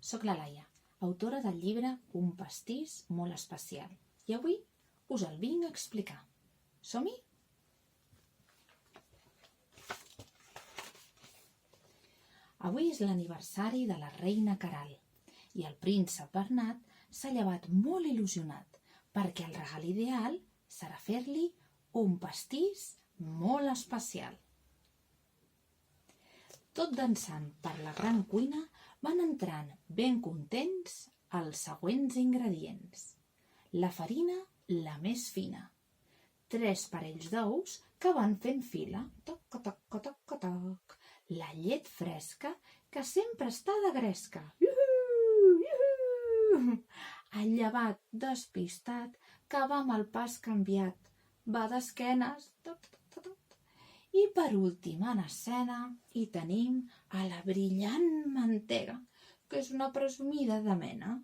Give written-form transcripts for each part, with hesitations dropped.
Soc la Laia, autora del llibre Un pastís molt especial, i avui us el vinc a explicar. Som-hi? Avui és l'aniversari de la reina Caral i el príncep Bernat s'ha llevat molt il·lusionat perquè el regal ideal serà fer-li un pastís molt especial. Tot dansant per la gran cuina van entrant ben contents els següents ingredients. La farina, la més fina. 3 parells d'ous que van fent fila. Toc, toc, toc, toc, toc. La llet fresca que sempre està de gresca. El llevat despistat que va amb el pas canviat. Va d'esquenes. I per últim en escena hi tenim a la brillant mantega, que és una presumida de mena.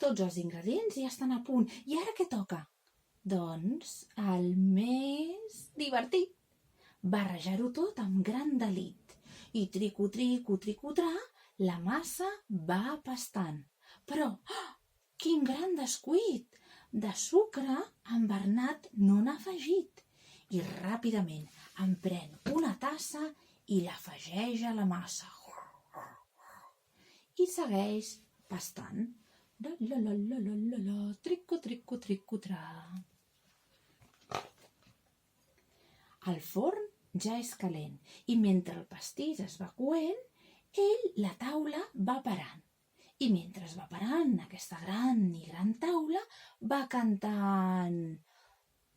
Tots els ingredients ja estan a punt. I ara què toca? Doncs el més divertit. Barrejar-ho tot amb gran delit. I trico-trico-trico-trà, la massa va pastant. Però, quin gran descuit! De sucre en Bernat no n'ha afegit. I ràpidament en pren una tassa i l'afegeix a la massa. I segueix pastant. Trico-trico-trico-trà. El forn ja és calent i mentre el pastís es va coent, la taula va parant. I mentre es va parant aquesta gran taula, va cantant: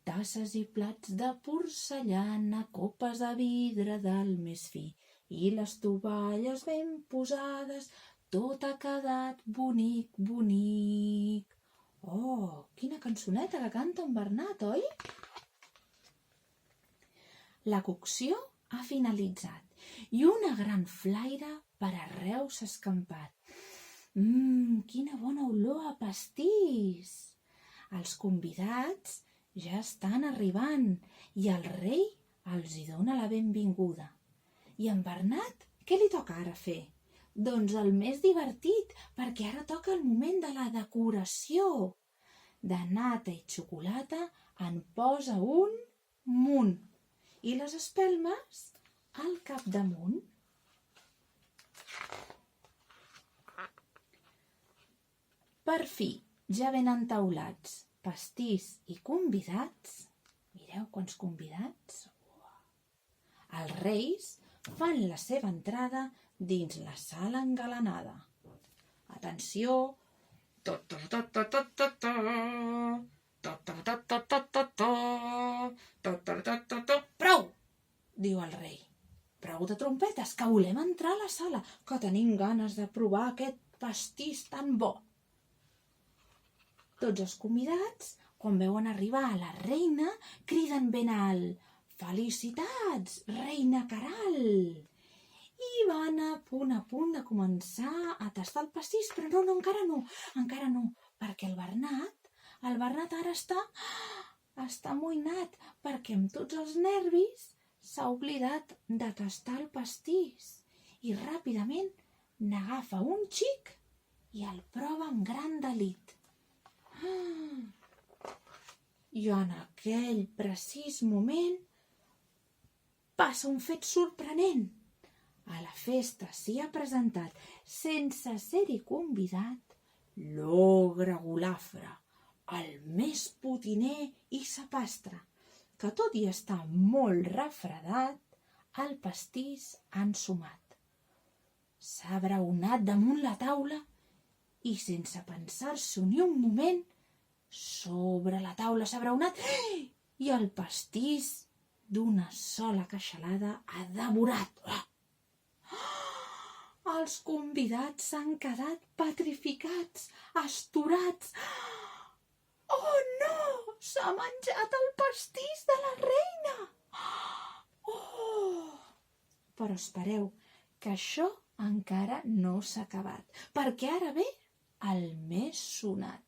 tasses i plats de porcellana, copes de vidre del més fi, i les tovalles ben posades, tot ha quedat bonic, bonic. Oh, quina cançoneta que canta en Bernat, oi? La cocció ha finalitzat i una gran flaire per arreu s'ha escampat. Quina bona olor a pastís! Els convidats ja estan arribant i el rei els hi dona la benvinguda. I en Bernat, què li toca ara fer? Doncs el més divertit, perquè ara toca el moment de la decoració. De nata i xocolata en posa un munt i les espelmes al capdamunt. Per fi, ja ben entaulats, pastís i convidats. Mireu quants convidats. Els reis fan la seva entrada dins la sala engalanada. Atenció! Prou! Diu el rei. Prou de trompetes, que volem entrar a la sala, que tenim ganes de provar aquest pastís tan bo. Tots els convidats, quan veuen arribar a la reina, criden ben alt: felicitats, reina Caral! I van a punt de començar a tastar el pastís, però no, encara no, perquè el Bernat ara està amoïnat, perquè amb tots els nervis s'ha oblidat de tastar el pastís. I ràpidament n'agafa un xic i el prova amb gran delit. I en aquell precís moment passa un fet sorprenent. A la festa s'hi ha presentat, sense ser-hi convidat, l'ogre golafre, el més potiner i sapastre, que tot i estar molt refredat, el pastís ha ensumat. S'ha abraonat damunt la taula i sense pensar-s'ho ni un moment, sobre la taula s'ha abraonat i el pastís d'una sola queixalada ha devorat. Els convidats s'han quedat petrificats, astorats. Oh no! S'ha menjat el pastís de la reina! Oh! Però espereu, que això encara no s'ha acabat, perquè ara ve el més sonat.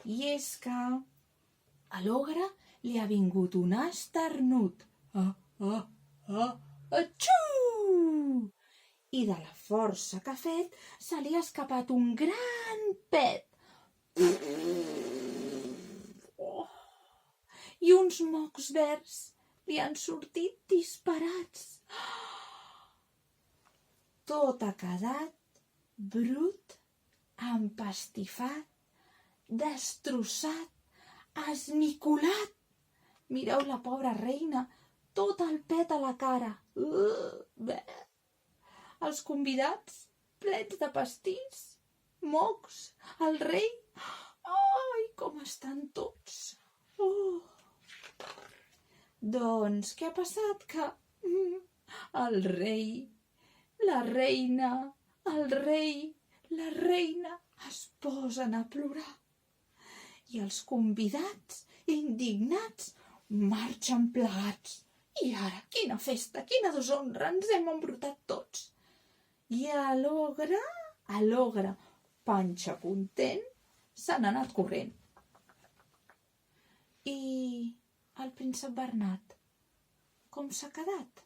I és que a l'ogre li ha vingut un esternut. Atxú! i de la força que ha fet se li ha escapat un gran pet. Oh! I uns mocs verds li han sortit disparats. Tot ha quedat brut, empastifat, destrossat, esmicolat. Mireu la pobra reina, tot el pet a la cara. Els convidats, plens de pastís, mocs, el rei. Ai, com estan tots. Doncs què ha passat? Que el rei, la reina, el rei, la reina es posen a plorar. I els convidats, indignats, marxen plegats. I ara, quina festa, quina deshonra, ens hem embrutat tots. I l'ogre, panxa content, se n'ha anat corrent. I el príncep Bernat, com s'ha quedat?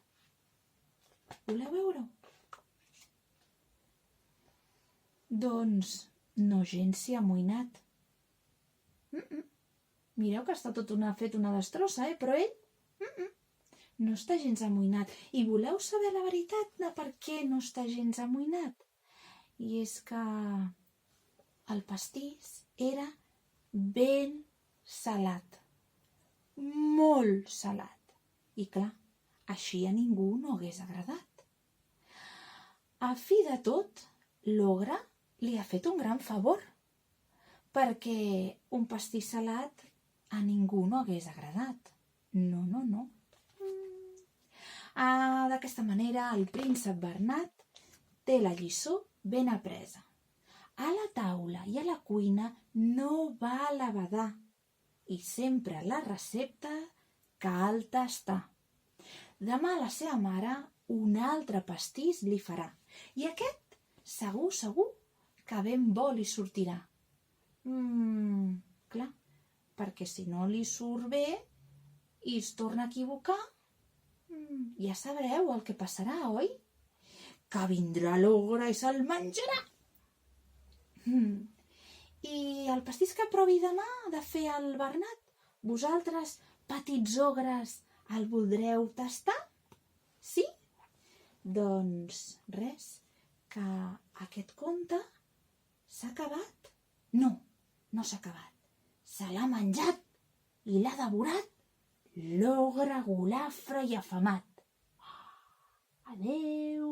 Voleu veure-ho? Doncs no gens s'hi ha amoïnat. Mireu que està tot fet una destrossa, però ell no està gens amoïnat. I voleu saber la veritat de per què no està gens amoïnat? I és que el pastís era ben salat, molt salat. I clar, així a ningú no hagués agradat. A fi de tot, l'ogre li ha fet un gran favor, perquè un pastís salat a ningú no hagués agradat. No. D'aquesta manera, el príncep Bernat té la lliçó ben apresa. A la taula i a la cuina no val a badar i sempre la recepta cal tastar. Demà la seva mare un altre pastís li farà i aquest segur que ben bo li sortirà. Clar, perquè si no li surt bé i es torna a equivocar, ja sabreu el que passarà, oi? Que vindrà l'ogre i se'l menjarà. I el pastís que provi demà de fer el Bernat, vosaltres, petits ogres, el voldreu tastar? Sí? Doncs res, que aquest conte s'ha acabat. No s'ha acabat. Se l'ha menjat i l'ha devorat l'ogre golafre i afamat. Adeu!